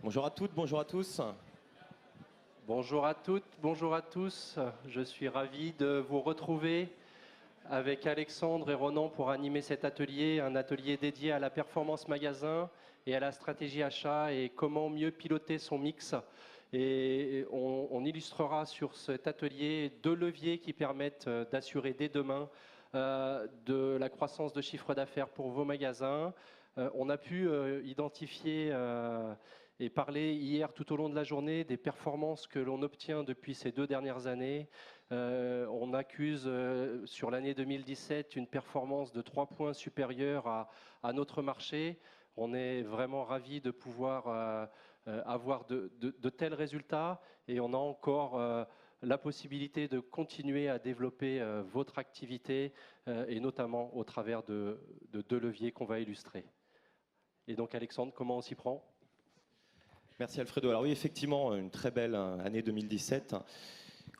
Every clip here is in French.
Bonjour à toutes, bonjour à tous. Bonjour à toutes, bonjour à tous. Je suis ravi de vous retrouver avec Alexandre et Ronan pour animer cet atelier, un atelier dédié à la performance magasin et à la stratégie achat et comment mieux piloter son mix. Et on illustrera sur cet atelier 2 leviers qui permettent d'assurer dès demain de la croissance de chiffre d'affaires pour vos magasins. On a pu identifier et parler hier tout au long de la journée des performances que l'on obtient depuis ces 2 dernières années. On accuse sur l'année 2017 une performance de 3 points supérieure à notre marché. On est vraiment ravis de pouvoir avoir de tels résultats et on a encore la possibilité de continuer à développer votre activité et notamment au travers de 2 leviers qu'on va illustrer. Et donc Alexandre, comment on s'y prend ? Merci Alfredo. Alors oui, effectivement, une très belle année 2017.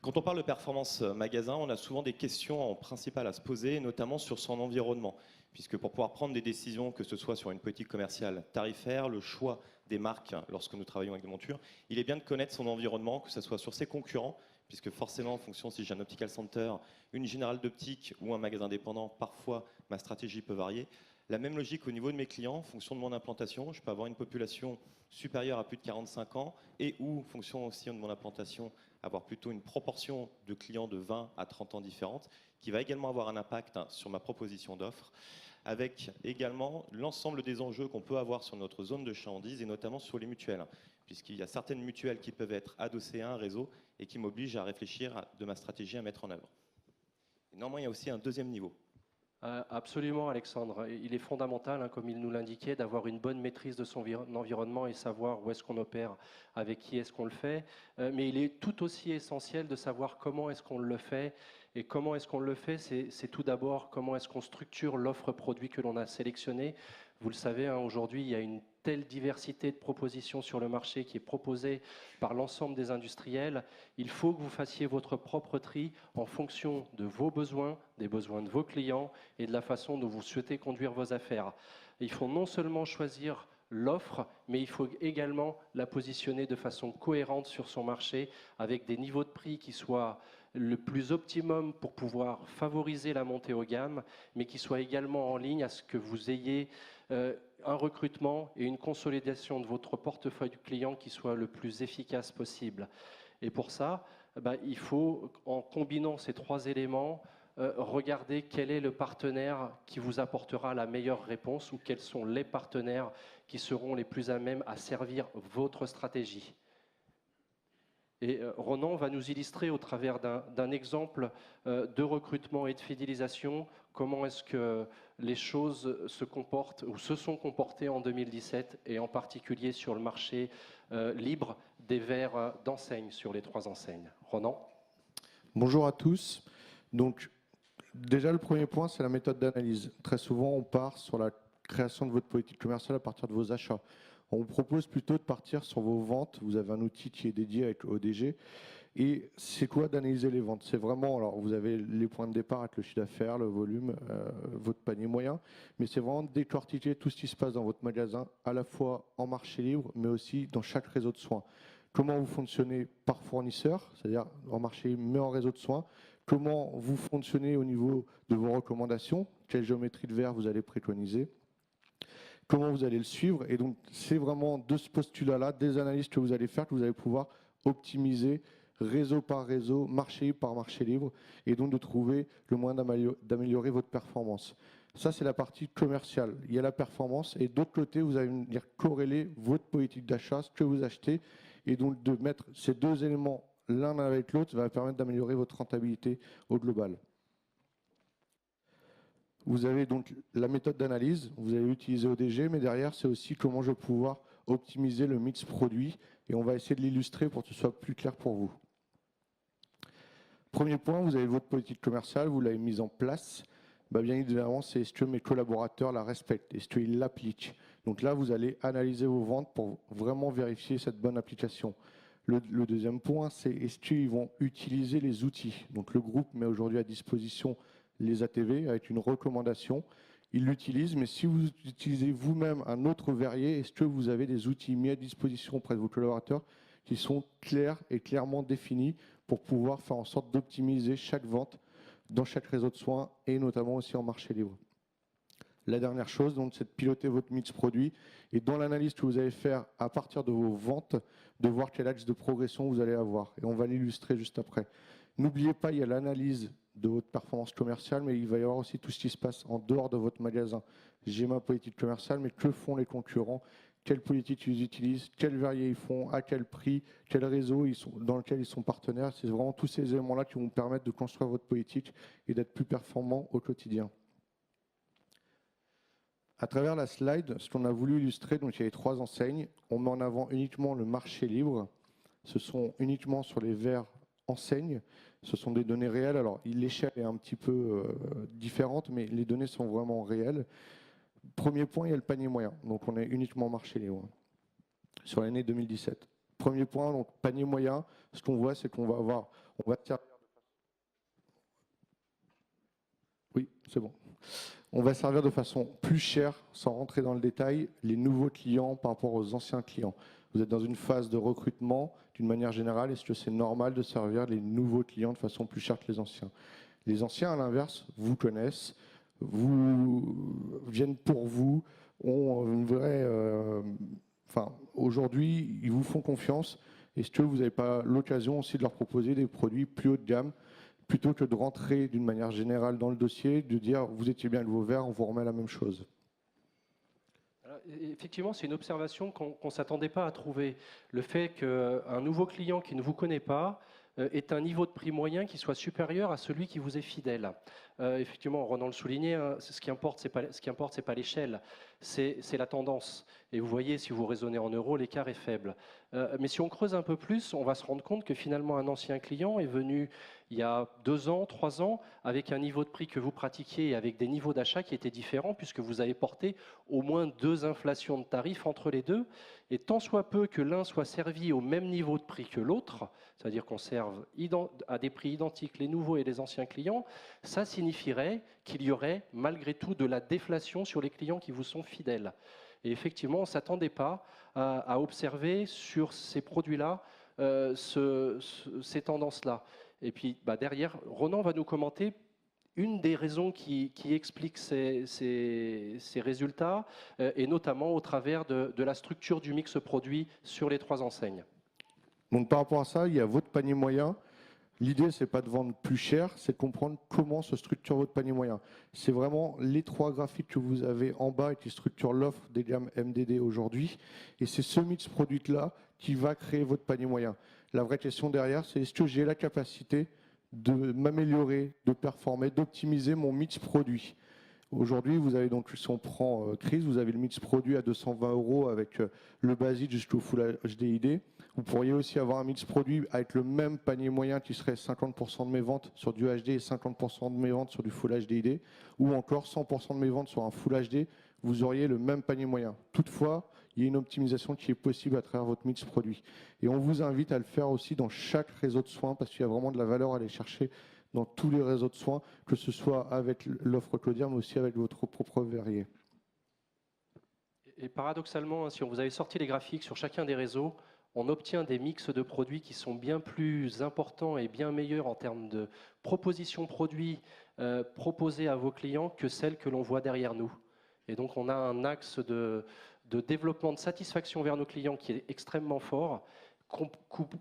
Quand on parle de performance magasin, on a souvent des questions en principal à se poser, notamment sur son environnement. Puisque pour pouvoir prendre des décisions, que ce soit sur une politique commerciale tarifaire, le choix des marques lorsque nous travaillons avec des montures, il est bien de connaître son environnement, que ce soit sur ses concurrents, puisque forcément, en fonction si j'ai un optical center, une générale d'optique ou un magasin dépendant, parfois ma stratégie peut varier. La même logique au niveau de mes clients, en fonction de mon implantation, je peux avoir une population supérieure à plus de 45 ans et ou, en fonction aussi de mon implantation, avoir plutôt une proportion de clients de 20 à 30 ans différentes, qui va également avoir un impact sur ma proposition d'offre, avec également l'ensemble des enjeux qu'on peut avoir sur notre zone de chalandise et notamment sur les mutuelles, puisqu'il y a certaines mutuelles qui peuvent être adossées à un réseau et qui m'obligent à réfléchir de ma stratégie à mettre en œuvre. Et néanmoins, il y a aussi un deuxième niveau. Absolument, Alexandre. Il est fondamental, comme il nous l'indiquait, d'avoir une bonne maîtrise de son environnement et savoir où est-ce qu'on opère, avec qui est-ce qu'on le fait. Mais il est tout aussi essentiel de savoir comment est-ce qu'on le fait. Et comment est-ce qu'on le fait, c'est tout d'abord comment est-ce qu'on structure l'offre produit que l'on a sélectionné. Vous le savez, aujourd'hui, il y a une telle diversité de propositions sur le marché qui est proposée par l'ensemble des industriels. Il faut que vous fassiez votre propre tri en fonction de vos besoins, des besoins de vos clients et de la façon dont vous souhaitez conduire vos affaires. Il faut non seulement choisir l'offre, mais il faut également la positionner de façon cohérente sur son marché avec des niveaux de prix qui soient le plus optimum pour pouvoir favoriser la montée aux gammes, mais qui soient également en ligne à ce que vous ayez un recrutement et une consolidation de votre portefeuille client qui soit le plus efficace possible. Et pour ça, il faut, en combinant ces 3 éléments, regarder quel est le partenaire qui vous apportera la meilleure réponse ou quels sont les partenaires qui seront les plus à même à servir votre stratégie. Et Ronan va nous illustrer au travers d'un exemple de recrutement et de fidélisation comment est-ce que les choses se comportent ou se sont comportées en 2017 et en particulier sur le marché libre des verres d'enseigne sur les 3 enseignes. Ronan ? Bonjour à tous. Donc, déjà, le premier point, c'est la méthode d'analyse. Très souvent, on part sur la création de votre politique commerciale à partir de vos achats. On vous propose plutôt de partir sur vos ventes. Vous avez un outil qui est dédié avec ODG. Et c'est quoi d'analyser les ventes? C'est vraiment, alors vous avez les points de départ avec le chiffre d'affaires, le volume, votre panier moyen, mais c'est vraiment décortiquer tout ce qui se passe dans votre magasin, à la fois en marché libre, mais aussi dans chaque réseau de soins. Comment vous fonctionnez par fournisseur, c'est-à-dire en marché libre, mais en réseau de soins. Comment vous fonctionnez au niveau de vos recommandations, quelle géométrie de verre vous allez préconiser. Comment vous allez le suivre. Et donc, c'est vraiment de ce postulat-là, des analyses que vous allez faire, que vous allez pouvoir optimiser réseau par réseau, marché libre par marché libre, et donc de trouver le moyen d'améliorer votre performance. Ça, c'est la partie commerciale. Il y a la performance, et d'autre côté, vous allez venir corréler votre politique d'achat, ce que vous achetez, et donc de mettre ces 2 éléments l'un avec l'autre va permettre d'améliorer votre rentabilité au global. Vous avez donc la méthode d'analyse, vous allez utiliser ODG, mais derrière, c'est aussi comment je vais pouvoir optimiser le mix produit, et on va essayer de l'illustrer pour que ce soit plus clair pour vous. Premier point, vous avez votre politique commerciale, vous l'avez mise en place. Bien évidemment, c'est est-ce que mes collaborateurs la respectent, est-ce qu'ils l'appliquent. Donc là, vous allez analyser vos ventes pour vraiment vérifier cette bonne application. Le deuxième point, c'est est-ce qu'ils vont utiliser les outils. Donc le groupe met aujourd'hui à disposition les ATV avec une recommandation. ils l'utilisent, mais si vous utilisez vous-même un autre verrier, est-ce que vous avez des outils mis à disposition auprès de vos collaborateurs qui sont clairs et clairement définis pour pouvoir faire en sorte d'optimiser chaque vente dans chaque réseau de soins et notamment aussi en marché libre. La dernière chose, donc, c'est de piloter votre mix produit et dans l'analyse que vous allez faire à partir de vos ventes, de voir quel axe de progression vous allez avoir. Et on va l'illustrer juste après. N'oubliez pas, il y a l'analyse de votre performance commerciale, mais il va y avoir aussi tout ce qui se passe en dehors de votre magasin. J'ai ma politique commerciale, mais que font les concurrents? Quelle politique ils utilisent? Quels verriers ils font? À quel prix? Quel réseau dans lequel ils sont partenaires? C'est vraiment tous ces éléments-là qui vont vous permettre de construire votre politique et d'être plus performant au quotidien. À travers la slide, ce qu'on a voulu illustrer, donc il y avait 3 enseignes. On met en avant uniquement le marché libre. Ce sont uniquement sur les verres enseignes. Ce sont des données réelles. Alors, l'échelle est un petit peu différente, mais les données sont vraiment réelles. Premier point, il y a le panier moyen. Donc, on est uniquement marché libre sur l'année 2017. Premier point, donc panier moyen. Ce qu'on voit, c'est qu'on va avoir, on va servir de façon... Oui, c'est bon. On va servir de façon plus chère, sans rentrer dans le détail, les nouveaux clients par rapport aux anciens clients. Vous êtes dans une phase de recrutement, d'une manière générale, est-ce que c'est normal de servir les nouveaux clients de façon plus chère que les anciens? Les anciens, à l'inverse, vous connaissent, viennent pour vous, ont une vraie... aujourd'hui, ils vous font confiance. Est-ce que vous n'avez pas l'occasion aussi de leur proposer des produits plus haut de gamme plutôt que de rentrer d'une manière générale dans le dossier, de dire vous étiez bien de vos verres, on vous remet la même chose? Alors, effectivement, c'est une observation qu'on ne s'attendait pas à trouver. Le fait qu'un nouveau client qui ne vous connaît pas ait un niveau de prix moyen qui soit supérieur à celui qui vous est fidèle. Effectivement, Ronan le soulignait, hein, ce qui importe, c'est pas l'échelle, c'est la tendance. Et vous voyez, si vous raisonnez en euros, l'écart est faible. Mais si on creuse un peu plus, on va se rendre compte que finalement, un ancien client est venu il y a 2 ans, 3 ans, avec un niveau de prix que vous pratiquiez et avec des niveaux d'achat qui étaient différents, puisque vous avez porté au moins 2 inflations de tarifs entre les deux. Et tant soit peu que l'un soit servi au même niveau de prix que l'autre, c'est-à-dire qu'on serve à des prix identiques les nouveaux et les anciens clients, ça signifierait qu'il y aurait malgré tout de la déflation sur les clients qui vous sont fidèles. Et effectivement, on ne s'attendait pas à observer sur ces produits-là ces tendances-là. Et puis derrière, Ronan va nous commenter une des raisons qui explique ces résultats, et notamment au travers de la structure du mix produit sur les 3 enseignes. Donc par rapport à ça, il y a votre panier moyen. L'idée, ce n'est pas de vendre plus cher, c'est de comprendre comment se structure votre panier moyen. C'est vraiment les 3 graphiques que vous avez en bas et qui structurent l'offre des gammes MDD aujourd'hui. Et c'est ce mix produit-là qui va créer votre panier moyen. La vraie question derrière, c'est est-ce que j'ai la capacité de m'améliorer, de performer, d'optimiser mon mix produit? Aujourd'hui, vous avez donc, si on prend Crise, vous avez le mix produit à 220 € avec le basique jusqu'au Full HDID. Vous pourriez aussi avoir un mix produit avec le même panier moyen qui serait 50% de mes ventes sur du HD et 50% de mes ventes sur du Full HDID, ou encore 100% de mes ventes sur un Full HD, vous auriez le même panier moyen. Toutefois, il y a une optimisation qui est possible à travers votre mix produit. Et on vous invite à le faire aussi dans chaque réseau de soins parce qu'il y a vraiment de la valeur à aller chercher dans tous les réseaux de soins, que ce soit avec l'offre Clodière, mais aussi avec votre propre verrier. Et paradoxalement, si on vous avait sorti les graphiques sur chacun des réseaux, on obtient des mix de produits qui sont bien plus importants et bien meilleurs en termes de propositions produits proposées à vos clients que celles que l'on voit derrière nous. Et donc on a un axe de développement de satisfaction vers nos clients qui est extrêmement fort,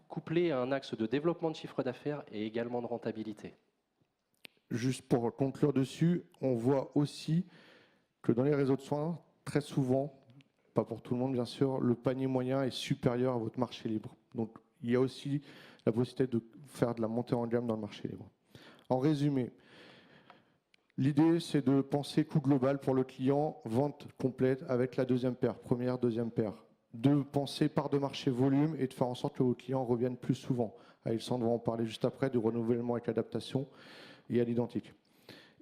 couplé à un axe de développement de chiffre d'affaires et également de rentabilité. Juste pour conclure dessus, on voit aussi que dans les réseaux de soins, très souvent, pas pour tout le monde bien sûr, le panier moyen est supérieur à votre marché libre. Donc il y a aussi la possibilité de faire de la montée en gamme dans le marché libre. En résumé, l'idée c'est de penser coût global pour le client, vente complète avec la deuxième paire, première, deuxième paire. De penser part de marché volume et de faire en sorte que vos clients reviennent plus souvent. Alexandre va en parler juste après, du renouvellement avec adaptation et à l'identique.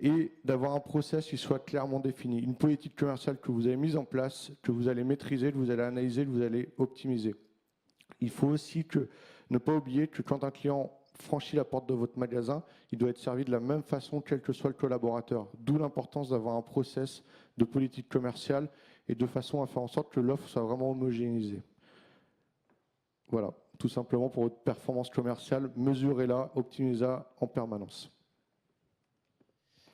Et d'avoir un process qui soit clairement défini, une politique commerciale que vous avez mise en place, que vous allez maîtriser, que vous allez analyser, que vous allez optimiser. Il faut aussi ne pas oublier que quand un client franchit la porte de votre magasin, il doit être servi de la même façon quel que soit le collaborateur. D'où l'importance d'avoir un process de politique commerciale et de façon à faire en sorte que l'offre soit vraiment homogénéisée. Voilà, tout simplement pour votre performance commerciale, mesurez-la, optimisez-la en permanence.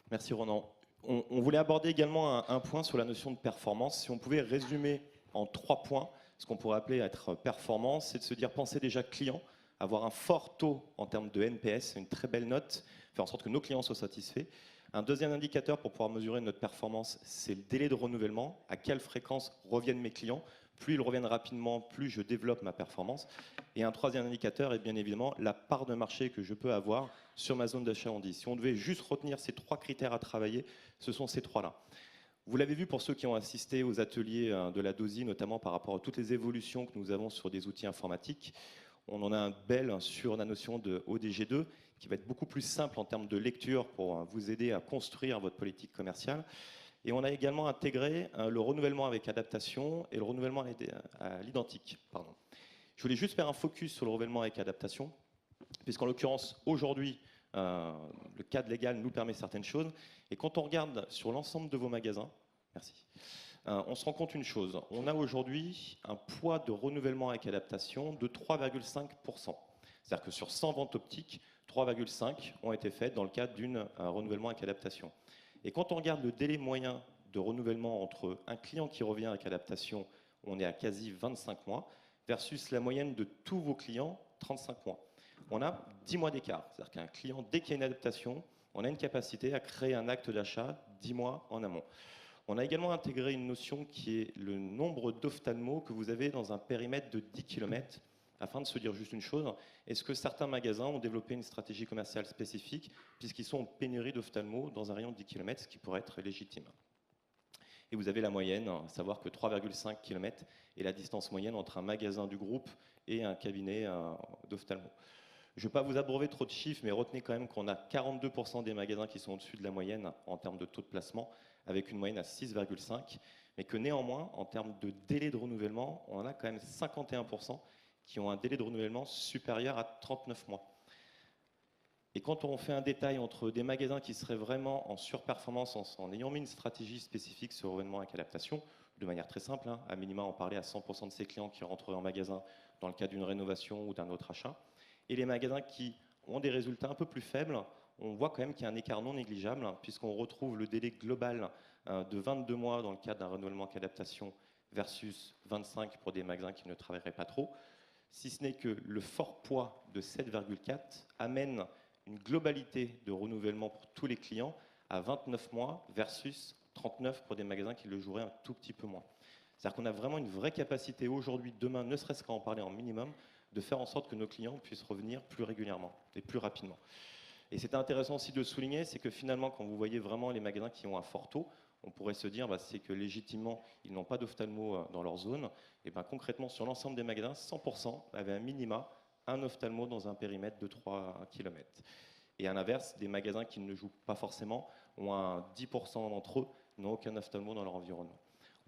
Merci Ronan. On voulait aborder également un point sur la notion de performance. Si on pouvait résumer en 3 points ce qu'on pourrait appeler être performance, c'est de se dire penser déjà client, avoir un fort taux en termes de NPS, une très belle note, faire en sorte que nos clients soient satisfaits. Un deuxième indicateur pour pouvoir mesurer notre performance, c'est le délai de renouvellement. À quelle fréquence reviennent mes clients? Plus ils reviennent rapidement, plus je développe ma performance. Et un troisième indicateur est bien évidemment la part de marché que je peux avoir sur ma zone d'achalandise. Si on devait juste retenir ces 3 critères à travailler, ce sont ces 3-là. Vous l'avez vu pour ceux qui ont assisté aux ateliers de la DOSI, notamment par rapport à toutes les évolutions que nous avons sur des outils informatiques. On en a un bel sur la notion de ODG2 qui va être beaucoup plus simple en termes de lecture pour vous aider à construire votre politique commerciale. Et on a également intégré le renouvellement avec adaptation et le renouvellement à l'identique. Je voulais juste faire un focus sur le renouvellement avec adaptation, puisqu'en l'occurrence, aujourd'hui, le cadre légal nous permet certaines choses. Et quand on regarde sur l'ensemble de vos magasins, merci, on se rend compte une chose. On a aujourd'hui un poids de renouvellement avec adaptation de 3,5%. C'est-à-dire que sur 100 ventes optiques, 3,5 ont été faites dans le cadre d'un renouvellement avec adaptation. Et quand on regarde le délai moyen de renouvellement entre un client qui revient avec adaptation, on est à quasi 25 mois, versus la moyenne de tous vos clients, 35 mois. On a 10 mois d'écart. C'est-à-dire qu'un client, dès qu'il y a une adaptation, on a une capacité à créer un acte d'achat 10 mois en amont. On a également intégré une notion qui est le nombre d'ophtalmos que vous avez dans un périmètre de 10 km, afin de se dire juste une chose, est-ce que certains magasins ont développé une stratégie commerciale spécifique, puisqu'ils sont en pénurie d'ophtalmos dans un rayon de 10 km, ce qui pourrait être légitime. Et vous avez la moyenne, à savoir que 3,5 km est la distance moyenne entre un magasin du groupe et un cabinet d'ophtalmo. Je ne vais pas vous abreuver trop de chiffres, mais retenez quand même qu'on a 42% des magasins qui sont au-dessus de la moyenne en termes de taux de placement, avec une moyenne à 6,5, mais que néanmoins, en termes de délai de renouvellement, on en a quand même 51% qui ont un délai de renouvellement supérieur à 39 mois. Et quand on fait un détail entre des magasins qui seraient vraiment en surperformance, en ayant mis une stratégie spécifique sur le renouvellement avec adaptation, de manière très simple, à minima, on parlait à 100% de ses clients qui rentreraient en magasin dans le cadre d'une rénovation ou d'un autre achat, et les magasins qui ont des résultats un peu plus faibles, on voit quand même qu'il y a un écart non négligeable, puisqu'on retrouve le délai global de 22 mois dans le cadre d'un renouvellement avec adaptation versus 25 pour des magasins qui ne travailleraient pas trop, si ce n'est que le fort poids de 7,4 amène une globalité de renouvellement pour tous les clients à 29 mois versus 39 pour des magasins qui le joueraient un tout petit peu moins. C'est-à-dire qu'on a vraiment une vraie capacité aujourd'hui, demain, ne serait-ce qu'à en parler en minimum, de faire en sorte que nos clients puissent revenir plus régulièrement et plus rapidement. Et c'est intéressant aussi de souligner, c'est que finalement, quand vous voyez vraiment les magasins qui ont un fort taux, on pourrait se dire c'est que légitimement, ils n'ont pas d'ophtalmo dans leur zone. Et concrètement, sur l'ensemble des magasins, 100% avaient un minima, un ophtalmo dans un périmètre de 3 km. Et à l'inverse, des magasins qui ne jouent pas forcément ont un 10% d'entre eux n'ont aucun ophtalmo dans leur environnement.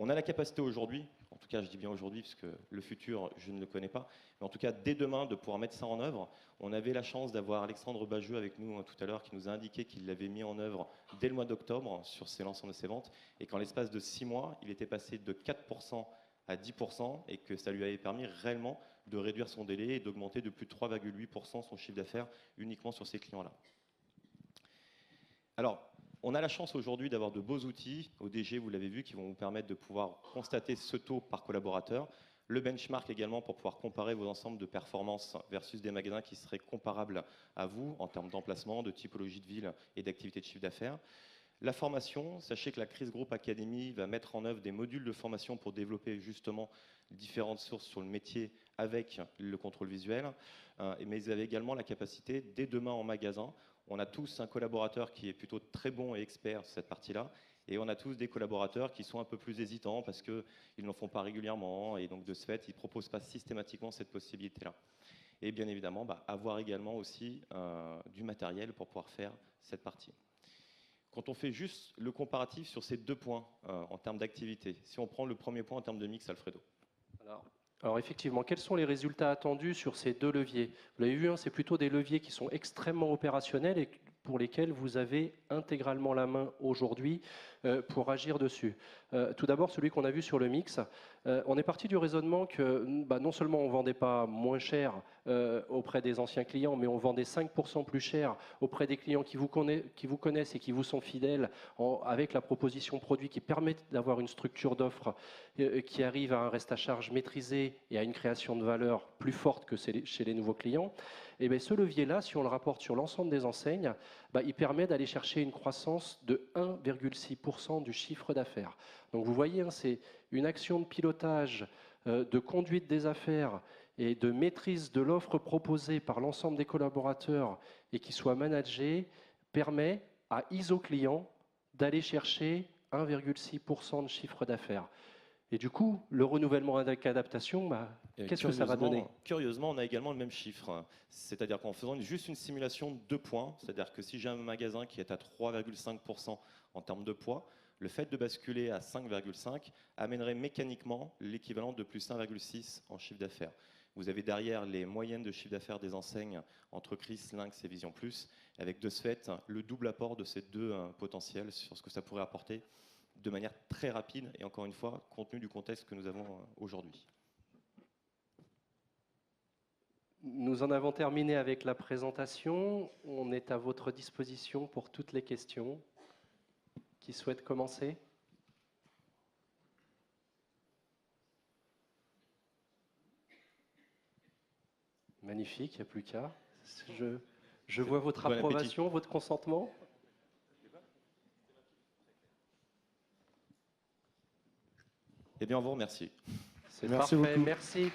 On a la capacité aujourd'hui, en tout cas je dis bien aujourd'hui puisque le futur je ne le connais pas, mais en tout cas dès demain de pouvoir mettre ça en œuvre. On avait la chance d'avoir Alexandre Bajeux avec nous tout à l'heure qui nous a indiqué qu'il l'avait mis en œuvre dès le mois d'octobre sur l'ensemble de ses ventes et qu'en l'espace de 6 mois, il était passé de 4% à 10% et que ça lui avait permis réellement de réduire son délai et d'augmenter de plus de 3,8% son chiffre d'affaires uniquement sur ces clients-là. Alors, on a la chance aujourd'hui d'avoir de beaux outils, ODG, vous l'avez vu, qui vont vous permettre de pouvoir constater ce taux par collaborateur. Le benchmark également pour pouvoir comparer vos ensembles de performances versus des magasins qui seraient comparables à vous en termes d'emplacement, de typologie de ville et d'activité de chiffre d'affaires. La formation, sachez que la Crise Group Academy va mettre en œuvre des modules de formation pour développer justement différentes sources sur le métier avec le contrôle visuel. Mais vous avez également la capacité, dès demain en magasin, on a tous un collaborateur qui est plutôt très bon et expert sur cette partie-là, et on a tous des collaborateurs qui sont un peu plus hésitants parce qu'ils n'en font pas régulièrement, et donc de ce fait, ils ne proposent pas systématiquement cette possibilité-là. Et bien évidemment, avoir également aussi du matériel pour pouvoir faire cette partie. Quand on fait juste le comparatif sur ces 2 points en termes d'activité, si on prend le premier point en termes de mix, Alfredo. Alors effectivement, quels sont les résultats attendus sur ces 2 leviers? Vous l'avez vu, c'est plutôt des leviers qui sont extrêmement opérationnels et pour lesquels vous avez intégralement la main aujourd'hui pour agir dessus. Tout d'abord, celui qu'on a vu sur le mix, on est parti du raisonnement que non seulement on ne vendait pas moins cher auprès des anciens clients, mais on vendait 5% plus cher auprès des clients qui vous connaissent et qui vous sont fidèles, avec la proposition produit qui permet d'avoir une structure d'offre qui arrive à un reste à charge maîtrisé et à une création de valeur plus forte que chez les nouveaux clients. Et bien, ce levier-là, si on le rapporte sur l'ensemble des enseignes, il permet d'aller chercher une croissance de 1,6% du chiffre d'affaires. Donc vous voyez, c'est une action de pilotage, de conduite des affaires et de maîtrise de l'offre proposée par l'ensemble des collaborateurs et qui soit managée, permet à ISO client d'aller chercher 1,6% de chiffre d'affaires. Et du coup, le renouvellement avec adaptation, qu'est-ce que ça va donner? Curieusement, on a également le même chiffre. C'est-à-dire qu'en faisant juste une simulation de 2 points, c'est-à-dire que si j'ai un magasin qui est à 3,5% en termes de poids, le fait de basculer à 5,5 amènerait mécaniquement l'équivalent de plus 1,6 en chiffre d'affaires. Vous avez derrière les moyennes de chiffre d'affaires des enseignes entre Chris, Lynx et Vision Plus, avec de ce fait le double apport de ces deux potentiels sur ce que ça pourrait apporter de manière très rapide et encore une fois, compte tenu du contexte que nous avons aujourd'hui. Nous en avons terminé avec la présentation. On est à votre disposition pour toutes les questions. Qui souhaite commencer? Magnifique, il n'y a plus qu'à. Je vois votre approbation, votre consentement. Eh bien, on vous remercie. C'est parfait, merci.